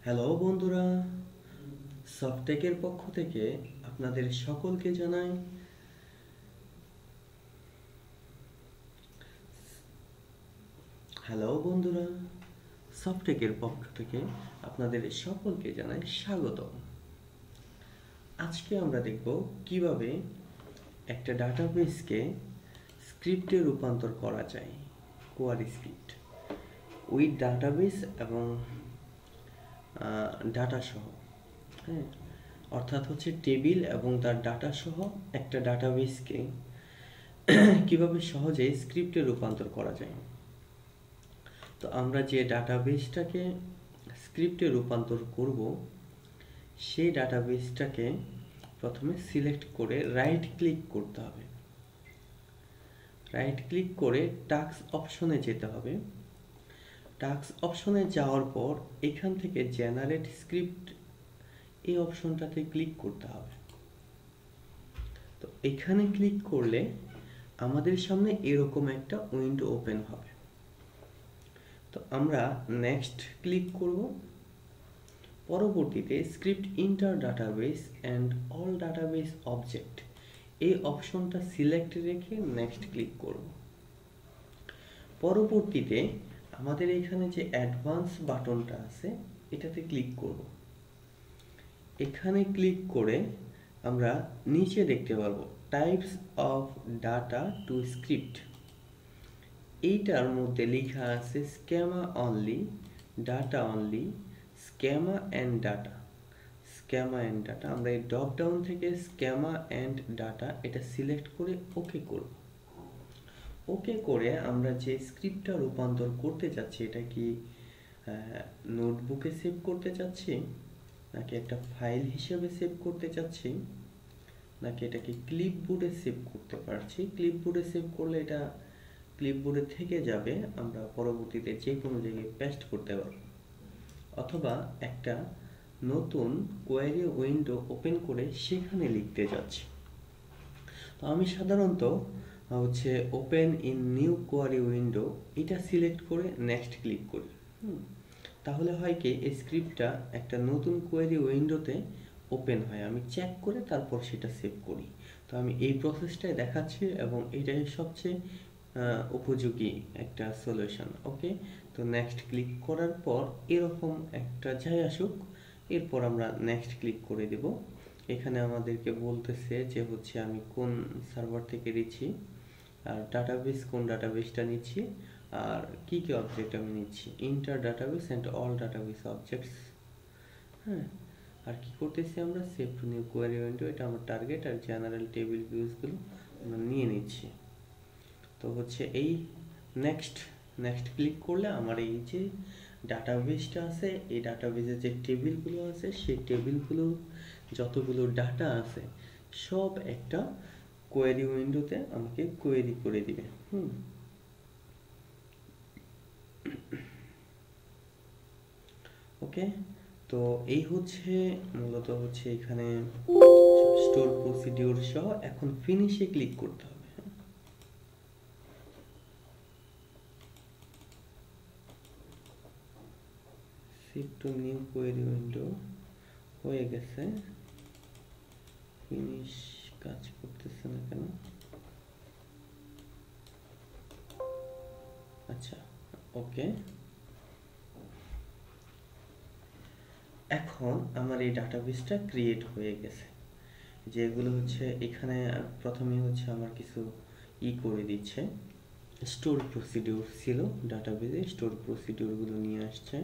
Hello বন্ধুরা, সফটেকের পক্ষ থেকে আপনাদের সকলকে জানাই স্বাগত। আজকে আমরা দেখব কিভাবে একটা ডাটাবেসকে স্ক্রিপ্টে রূপান্তর করা যায়, কোয়ারি স্ক্রিপ্ট উইথ ডাটাবেস এবং ডাটা সহ। হ্যাঁ, অর্থাৎ হচ্ছে টেবিল এবং তার ডাটা সহ একটা ডাটাবেসকে কিভাবে সহজে স্ক্রিপ্টে রূপান্তর করা যায়। তো আমরা যে ডাটাবেসটাকে স্ক্রিপ্টে রূপান্তর করব, সেই ডাটাবেসটাকে প্রথমে সিলেক্ট করে রাইট ক্লিক করতে হবে। রাইট ক্লিক করে টাস্ক অপশনে যেতে হবে। টাস্ক অপশনে যাওয়ার পর এখান থেকে জেনারেট স্ক্রিপ্ট এই অপশনটাতে ক্লিক করতে হবে। তো এখানে ক্লিক করলে আমাদের সামনে এরকম একটা উইন্ডো ওপেন হবে। তো আমরা নেক্সট ক্লিক করব। পরবর্তীতে script inter database and all database object এই অপশনটা সিলেক্ট রেখে নেক্সট ক্লিক করব। পরবর্তীতে আমাদের এখানে যে অ্যাডভান্স বাটনটা আছে এটাতে ক্লিক করব। এখানে ক্লিক করে আমরা নিচে দেখতে পারবো types of data to script. এইটার মধ্যে লেখা আছে schema only, data only, schema and data. Schema and data আমরা এই ড্রপ ডাউন থেকে স্কেমা অ্যান্ড ডাটা এটা সিলেক্ট করে ওকে করব। ওকে করে আমরা যে স্ক্রিপ্টটা রূপান্তর করতে যাচ্ছি, এটা কি নোটবুকে সেভ করতে চাচ্ছি, নাকি একটা ফাইল হিসেবে সেভ করতে চাচ্ছি, নাকি এটাকে ক্লিপবোর্ডে সেভ করতে পারছি। ক্লিপবোর্ডে সেভ করলে এটা ক্লিপবোর্ডে থেকে যাবে, আমরা পরবর্তীতে যে কোনো জায়গায় পেস্ট করতে পারব। অথবা একটা নতুন কোয়েরি উইন্ডো ওপেন করে সেখানে লিখতে যাচ্ছি। তো আমি সাধারণত হচ্ছে open in new query window এটা সিলেক্ট করে নেক্সট ক্লিক করি। তাহলে হয় কি এই স্ক্রিপ্টটা একটা নতুন কোয়েরি উইন্ডোতে ওপেন হয়, আমি চেক করে তারপর সেটা সেভ করি। তো আমি এই প্রসেসটাই দেখাচ্ছি এবং এটাই সবচেয়ে উপযোগী একটা সলিউশন। ওকে, তো নেক্সট ক্লিক করার পর এরকম একটা যাই আসুক, এরপর আমরা নেক্সট ক্লিক করে দেব। এখানে আমাদেরকে বলতেছে যে হচ্ছে আমি কোন সার্ভার থেকে নিচ্ছি, আর ডাটাবেস কোন ডাটাবেসটা নিচ্ছি, আর কি কি অবজেক্ট আমি নিচ্ছি, inter database and all database objects. হ্যাঁ, আর কি করতেছি আমরা save two new query window, এটা আমার টার্গেট, আর জেনারেল টেবিল ভিউজগুলো আমরা নিয়ে নিচ্ছি। তো হচ্ছে এই নেক্সট ক্লিক করলে আমার এই যে ডাটাবেসটা আছে, এই ডাটাবেসের যে টেবিলগুলো আছে, সেই টেবিলগুলো যতগুলো ডাটা আছে সব একটা কোয়েরি উইন্ডোতে আমাকে কোয়েরি করে দিবে। ওকে, তো এই হচ্ছে মূলত হচ্ছে এখানে স্টোর প্রসিডিউর সহ। এখন ফিনিশে ক্লিক করতে হবে। Save two new query window হয়ে গেছে, ফিনিশ কাজ করতেছে না কেন? আচ্ছা, ওকে। এখন আমার এই ডাটাবেসটা ক্রিয়েট হয়ে গেছে। যেগুলো হচ্ছে এখানে প্রথমে হচ্ছে আমার কিছু করে দিচ্ছে, স্টোর প্রসিডিউর ছিল ডাটাবেসে, স্টোর প্রসিডিউরগুলো নিয়ে আসছে,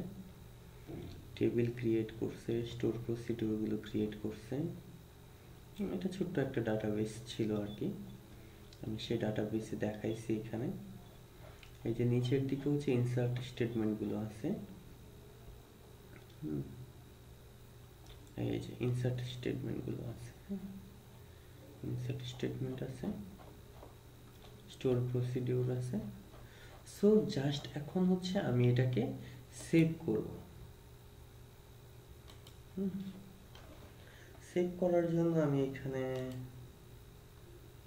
টেবিল ক্রিয়েট করছে, স্টোর প্রসিডিউরগুলো ক্রিয়েট করছে। এটা ছোট্ট একটা ডাটাবেস ছিল আর কি, আমি সেই ডাটাবেসে দেখাইছি। এখানে এই যে নিচের দিকে হচ্ছে ইনসার্ট স্টেটমেন্টগুলো আছে। এই যে ইনসার্ট স্টেটমেন্টগুলো আছে, ইনসার্ট স্টেটমেন্ট আছে, স্টোর প্রসিডিউর আছে। সো জাস্ট এখন হচ্ছে আমি এটাকে সেভ করব। সেভ করার জন্য আমি এখানে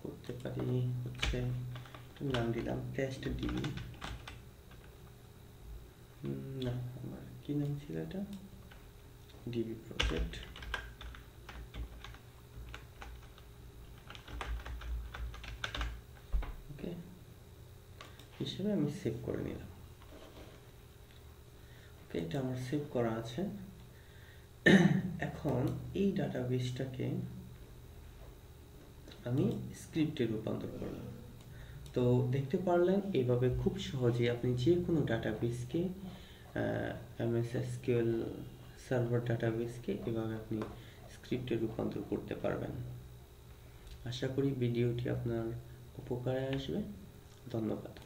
করতে পারি হচ্ছে নাম দিলাম টেস্ট ডিবি। না, আমার কি নাম ছিল এটা, ডিবি প্রজেক্ট ওকে হিসেবে আমি সেভ করে নিলাম। ওকে, এটা আমার সেভ করা আছে। এখন এই ডাটাবেসটাকে আমি স্ক্রিপ্টে রূপান্তর করলাম। তো দেখতে পারলেন এইভাবে খুব সহজেই আপনি যে কোনো ডাটাবেসকে এমএস এসকিউএল সার্ভার ডাটাবেসকে এভাবে আপনি স্ক্রিপ্টে রূপান্তর করতে পারবেন। আশা করি ভিডিওটি আপনার উপকারে আসবে। ধন্যবাদ।